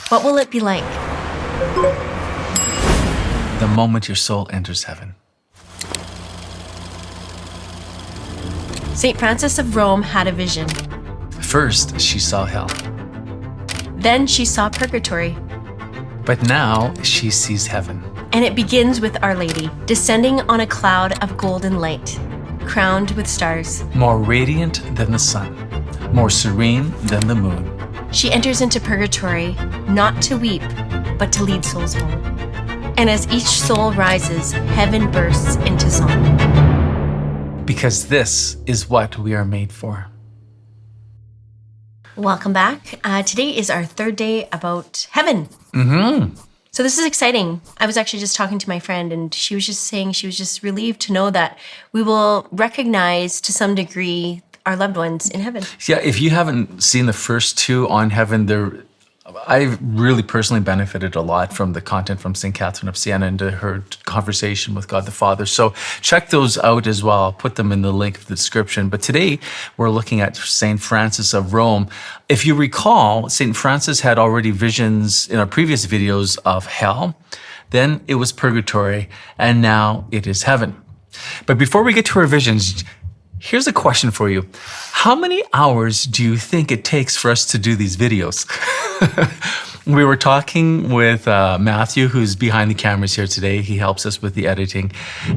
What will it be like? The moment your soul enters heaven. St. Francis of Rome had a vision. First, she saw hell. Then she saw purgatory. But now she sees heaven. And it begins with Our Lady, descending on a cloud of golden light, crowned with stars. More radiant than the sun, more serene than the moon. She enters into purgatory, not to weep, but to lead souls home. And as each soul rises, heaven bursts into song. Because this is what we are made for. Welcome back. Today is our third day about heaven. So this is exciting. I was actually just talking to my friend, and she was just saying she was just relieved to know that we will recognize to some degree our loved ones in heaven. Yeah, if you haven't seen the first two on heaven, I've really personally benefited a lot from the content from St. Catherine of Siena and her conversation with God the Father. So check those out as well. I'll put them in the link of the description. But today we're looking at St. Francis of Rome. If you recall, St. Francis had already visions in our previous videos of hell. Then it was purgatory, and now it is heaven. But before we get to our visions, here's a question for you. How many hours do you think it takes for us to do these videos? We were talking with Matthew, who's behind the cameras here today. He helps us with the editing.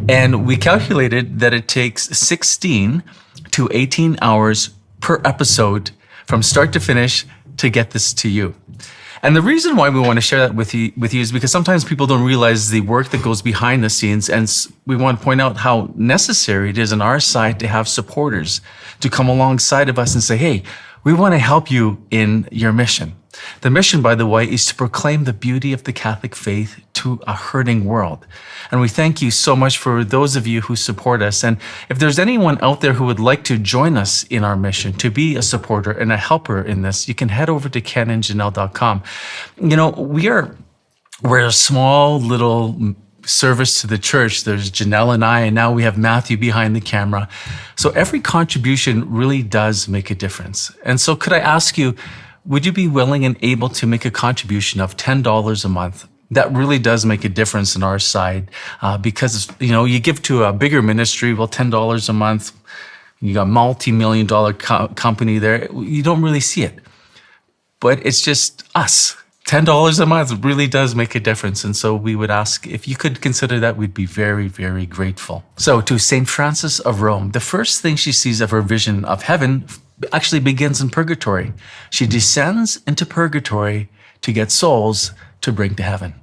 And we calculated that it takes 16 to 18 hours per episode from start to finish to get this to you. And the reason why we want to share that with you is because sometimes people don't realize the work that goes behind the scenes, and we want to point out how necessary it is on our side to have supporters to come alongside of us and say, hey, we want to help you in your mission. The mission, by the way, is to proclaim the beauty of the Catholic faith to a hurting world. And we thank you so much for those of you who support us. And if there's anyone out there who would like to join us in our mission, to be a supporter and a helper in this, you can head over to kenandjanelle.com. You know, we're a small little service to the church. There's Janelle and I, and now we have Matthew behind the camera. So every contribution really does make a difference. And so could I ask you, would you be willing and able to make a contribution of $10 a month? That really does make a difference on our side because, you know, you give to a bigger ministry, well, $10 a month, you got a multi-million-dollar company there, you don't really see it. But it's just us. $10 a month really does make a difference. And so we would ask if you could consider that, we'd be very, very grateful. So to St. Francis of Rome, the first thing she sees of her vision of heaven actually begins in purgatory. She descends into purgatory to get souls to bring to heaven.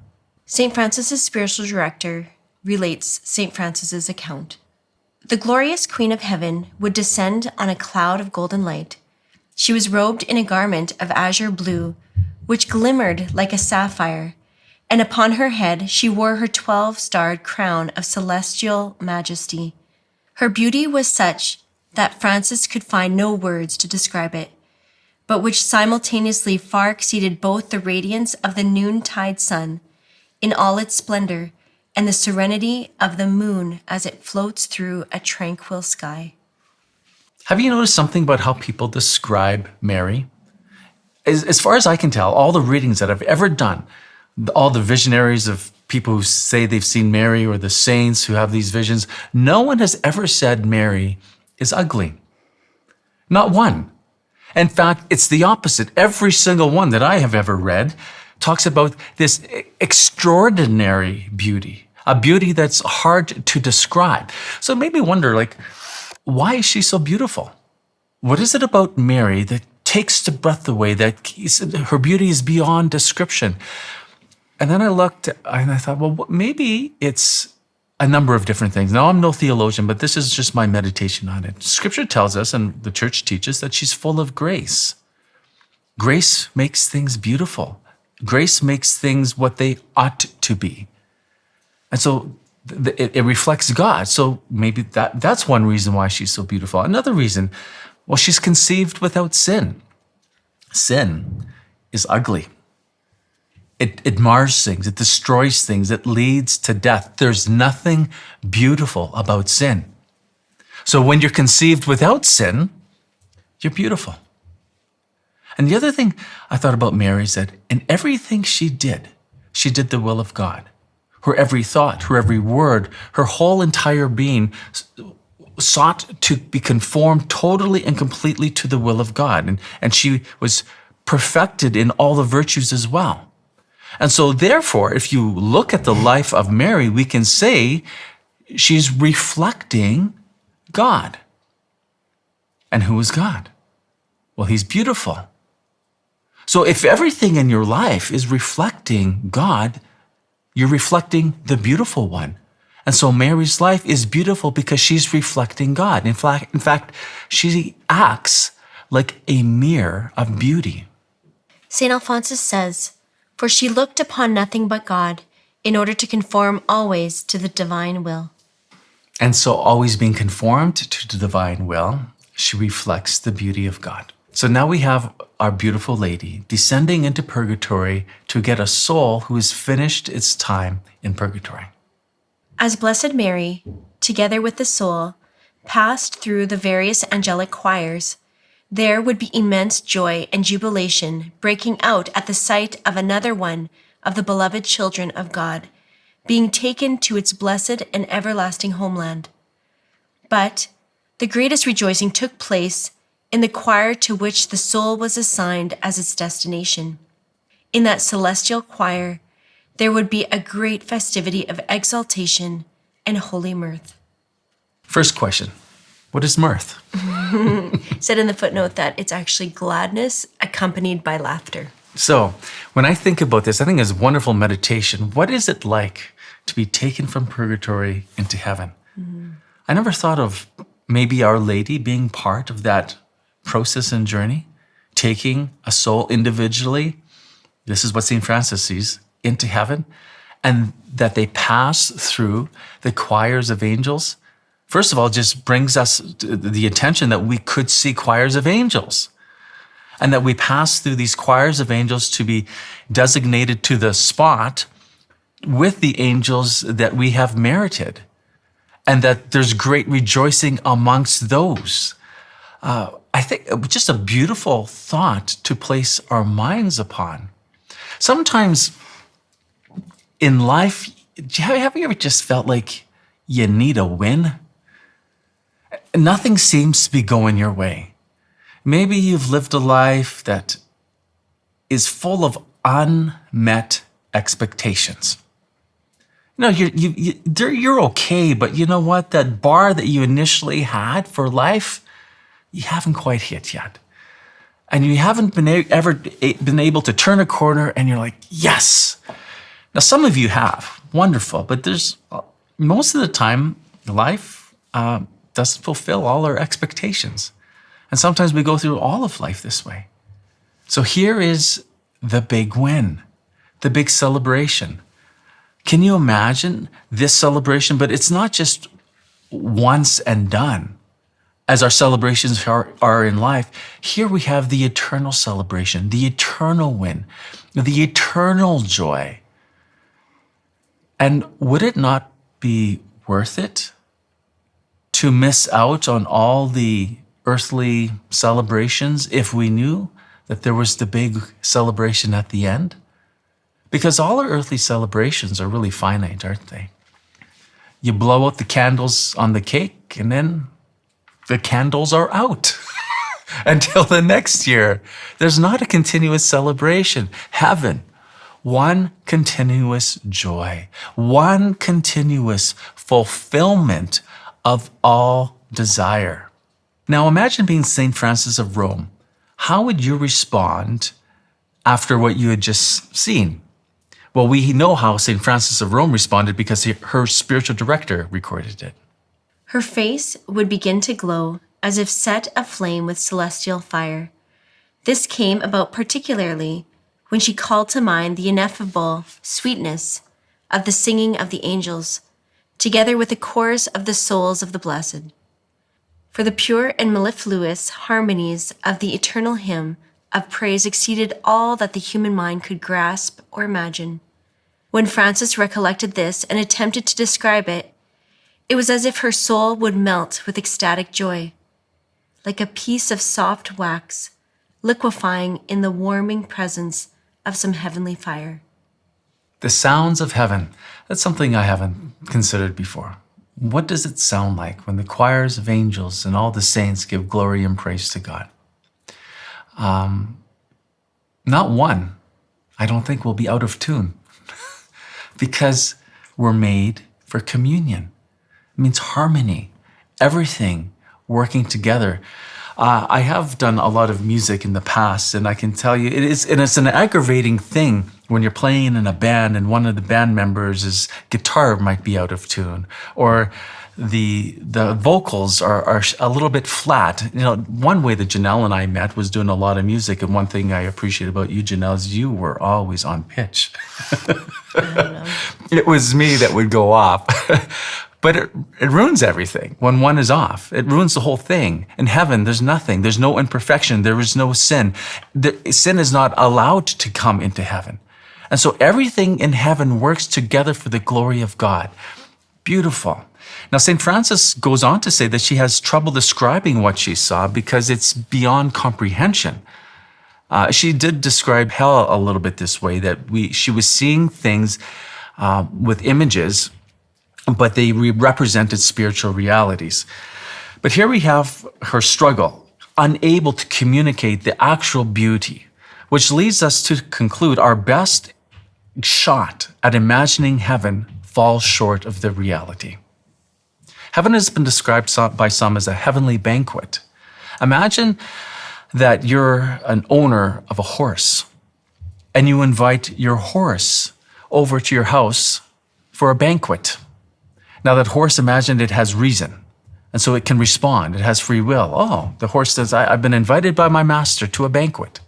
St. Francis's spiritual director relates St. Francis's account. The glorious Queen of Heaven would descend on a cloud of golden light. She was robed in a garment of azure blue, which glimmered like a sapphire, and upon her head she wore her 12-starred crown of celestial majesty. Her beauty was such that Francis could find no words to describe it, but which simultaneously far exceeded both the radiance of the noontide sun in all its splendor and the serenity of the moon as it floats through a tranquil sky. Have you noticed something about how people describe Mary? As far as I can tell, all the readings that I've ever done, all the visionaries of people who say they've seen Mary or the saints who have these visions, no one has ever said Mary is ugly. Not one. In fact, it's the opposite. Every single one that I have ever read talks about this extraordinary beauty, a beauty that's hard to describe. So it made me wonder, why is she so beautiful? What is it about Mary that takes the breath away, that her beauty is beyond description? And then I looked and I thought, well, maybe it's a number of different things. Now, I'm no theologian, but this is just my meditation on it. Scripture tells us, and the church teaches, that she's full of grace. Grace makes things beautiful. Grace makes things what they ought to be. And so it reflects God. So maybe that's one reason why she's so beautiful. Another reason, well, she's conceived without sin. Sin is ugly. It mars things, it destroys things, it leads to death. There's nothing beautiful about sin. So when you're conceived without sin, you're beautiful. And the other thing I thought about Mary is that in everything she did the will of God. Her every thought, her every word, her whole entire being sought to be conformed totally and completely to the will of God. And she was perfected in all the virtues as well. And so therefore, if you look at the life of Mary, we can say she's reflecting God. And who is God? Well, he's beautiful. So if everything in your life is reflecting God, you're reflecting the beautiful one. And so Mary's life is beautiful because she's reflecting God. In fact, she acts like a mirror of beauty. St. Alphonsus says, "For she looked upon nothing but God, in order to conform always to the divine will." And so always being conformed to the divine will, she reflects the beauty of God. So now we have our beautiful lady descending into purgatory to get a soul who has finished its time in purgatory. As Blessed Mary, together with the soul, passed through the various angelic choirs, there would be immense joy and jubilation breaking out at the sight of another one of the beloved children of God, being taken to its blessed and everlasting homeland. But the greatest rejoicing took place in the choir to which the soul was assigned as its destination. In that celestial choir, there would be a great festivity of exaltation and holy mirth. First question, what is mirth? Said in the footnote that it's actually gladness accompanied by laughter. So when I think about this, I think it's wonderful meditation. What is it like to be taken from purgatory into heaven? I never thought of maybe Our Lady being part of that process and journey, taking a soul individually. This is what St. Francis sees, into heaven, and that they pass through the choirs of angels. First of all, just brings us the attention that we could see choirs of angels, and that we pass through these choirs of angels to be designated to the spot with the angels that we have merited, and that there's great rejoicing amongst those. I think just a beautiful thought to place our minds upon. Sometimes in life, have you ever just felt like you need a win? Nothing seems to be going your way. Maybe you've lived a life that is full of unmet expectations. You're okay, but you know what? That bar that you initially had for life, you haven't quite hit yet. And you haven't ever been able to turn a corner and you're like, yes. Now, some of you have, wonderful, but most of the time, life doesn't fulfill all our expectations. And sometimes we go through all of life this way. So here is the big win, the big celebration. Can you imagine this celebration? But it's not just once and done. As our celebrations are in life, here we have the eternal celebration, the eternal win, the eternal joy. And would it not be worth it to miss out on all the earthly celebrations if we knew that there was the big celebration at the end? Because all our earthly celebrations are really finite, aren't they? You blow out the candles on the cake and then the candles are out until the next year. There's not a continuous celebration. Heaven, one continuous joy, one continuous fulfillment of all desire. Now imagine being St. Francis of Rome. How would you respond after what you had just seen? Well, we know how St. Francis of Rome responded because her spiritual director recorded it. Her face would begin to glow as if set aflame with celestial fire. This came about particularly when she called to mind the ineffable sweetness of the singing of the angels, together with the chorus of the souls of the blessed. For the pure and mellifluous harmonies of the eternal hymn of praise exceeded all that the human mind could grasp or imagine. When Francis recollected this and attempted to describe it, it was as if her soul would melt with ecstatic joy. Like a piece of soft wax, liquefying in the warming presence of some heavenly fire. The sounds of heaven. That's something I haven't considered before. What does it sound like when the choirs of angels and all the saints give glory and praise to God? Not one, I don't think, will be out of tune because we're made for communion. It means harmony, everything working together. I have done a lot of music in the past, and I can tell you, it's an aggravating thing when you're playing in a band and one of the band members' guitar might be out of tune, or the vocals are a little bit flat. You know, one way that Janelle and I met was doing a lot of music, and one thing I appreciate about you, Janelle, is you were always on pitch. I don't know. It was me that would go off. But it ruins everything when one is off. It ruins the whole thing. In heaven, there's nothing. There's no imperfection. There is no sin. Sin is not allowed to come into heaven. And so everything in heaven works together for the glory of God. Beautiful. Now, St. Francis goes on to say that she has trouble describing what she saw because it's beyond comprehension. She did describe hell a little bit this way, that she was seeing things with images, but they represented spiritual realities. But here we have her struggle, unable to communicate the actual beauty, which leads us to conclude our best shot at imagining heaven falls short of the reality. Heaven has been described by some as a heavenly banquet. Imagine that you're an owner of a horse and you invite your horse over to your house for a banquet. Now that horse, imagine it has reason, and so it can respond. It has free will. Oh, the horse says, I've been invited by my master to a banquet.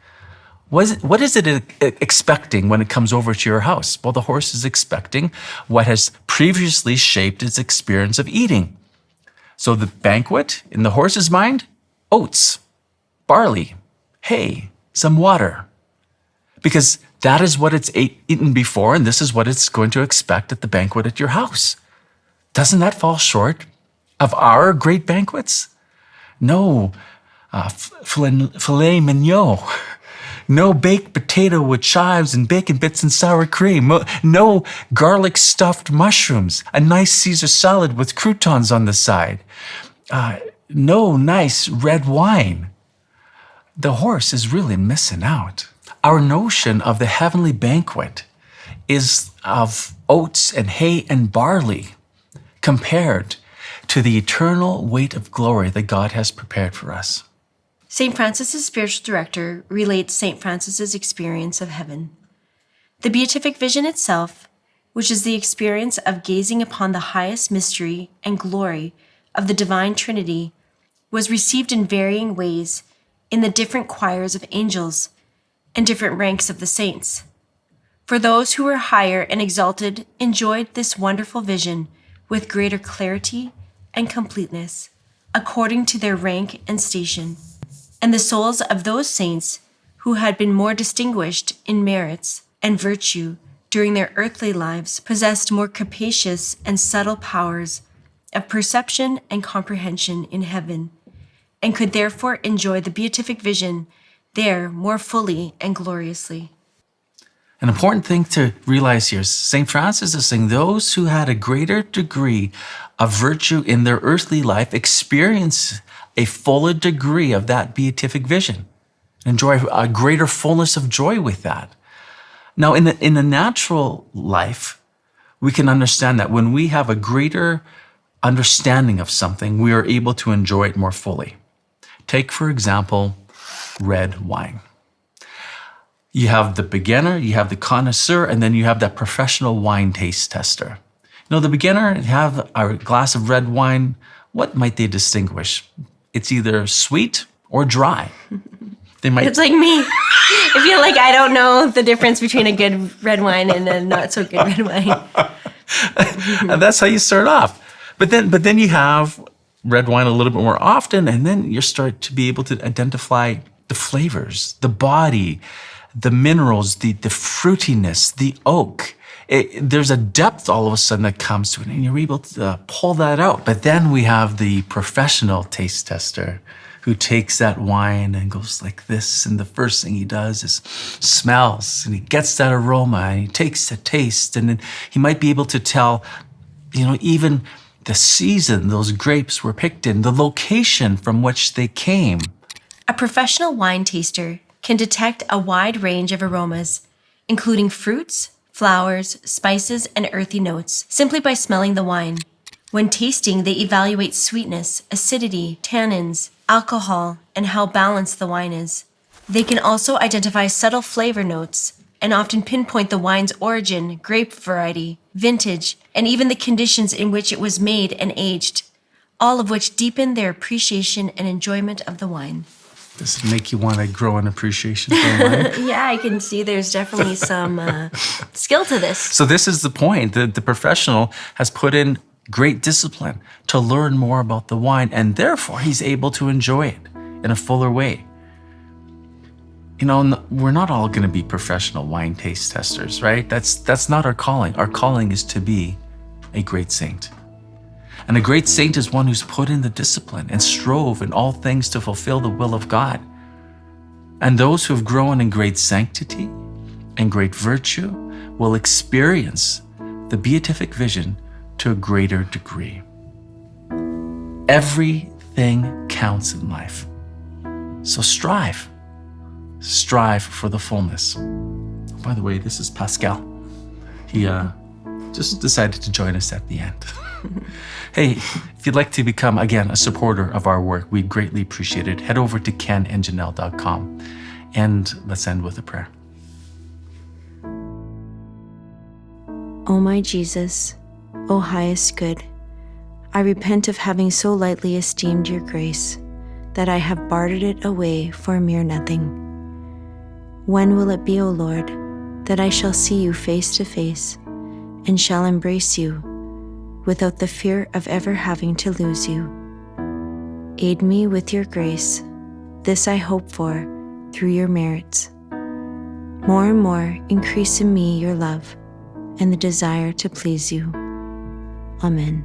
What is it expecting when it comes over to your house? Well, the horse is expecting what has previously shaped its experience of eating. So the banquet, in the horse's mind, oats, barley, hay, some water. Because that is what it's eaten before, and this is what it's going to expect at the banquet at your house. Doesn't that fall short of our great banquets? No filet mignon, no baked potato with chives and bacon bits and sour cream, no garlic stuffed mushrooms, a nice Caesar salad with croutons on the side, no nice red wine. The horse is really missing out. Our notion of the heavenly banquet is of oats and hay and barley, compared to the eternal weight of glory that God has prepared for us. St. Francis's spiritual director relates St. Francis's experience of heaven. The beatific vision itself, which is the experience of gazing upon the highest mystery and glory of the divine Trinity, was received in varying ways in the different choirs of angels and different ranks of the saints. For those who were higher and exalted enjoyed this wonderful vision with greater clarity and completeness, according to their rank and station. And the souls of those saints who had been more distinguished in merits and virtue during their earthly lives possessed more capacious and subtle powers of perception and comprehension in heaven, and could therefore enjoy the beatific vision there more fully and gloriously. An important thing to realize here is St. Francis is saying those who had a greater degree of virtue in their earthly life experience a fuller degree of that beatific vision, enjoy a greater fullness of joy with that. Now, in the natural life, we can understand that when we have a greater understanding of something, we are able to enjoy it more fully. Take, for example, red wine. You have the beginner, you have the connoisseur, and then you have that professional wine taste tester. You know, the beginner have a glass of red wine. What might they distinguish? It's either sweet or dry. It's like me. I feel like I don't know the difference between a good red wine and a not so good red wine. And that's how you start off. But then you have red wine a little bit more often, and then you start to be able to identify the flavors, the body, the minerals, the fruitiness, the oak. There's a depth all of a sudden that comes to it, and you're able to pull that out. But then we have the professional taste tester who takes that wine and goes like this. And the first thing he does is smells, and he gets that aroma, and he takes a taste. And then he might be able to tell, even the season those grapes were picked in, the location from which they came. A professional wine taster can detect a wide range of aromas, including fruits, flowers, spices, and earthy notes, simply by smelling the wine. When tasting, they evaluate sweetness, acidity, tannins, alcohol, and how balanced the wine is. They can also identify subtle flavor notes and often pinpoint the wine's origin, grape variety, vintage, and even the conditions in which it was made and aged, all of which deepen their appreciation and enjoyment of the wine. Does it make you want to grow an appreciation for wine? Yeah, I can see there's definitely some skill to this. So this is the point. The professional has put in great discipline to learn more about the wine, and therefore he's able to enjoy it in a fuller way. We're not all going to be professional wine taste testers, right? That's not our calling. Our calling is to be a great saint. And a great saint is one who's put in the discipline and strove in all things to fulfill the will of God. And those who have grown in great sanctity and great virtue will experience the beatific vision to a greater degree. Everything counts in life. So strive for the fullness. By the way, this is Pascal. He just decided to join us at the end. Hey, if you'd like to become, again, a supporter of our work, we'd greatly appreciate it. Head over to kenandjanelle.com, and let's end with a prayer. O my Jesus, O highest good, I repent of having so lightly esteemed your grace that I have bartered it away for a mere nothing. When will it be, O Lord, that I shall see you face to face and shall embrace you without the fear of ever having to lose you? Aid me with your grace. This I hope for through your merits. More and more increase in me your love and the desire to please you. Amen.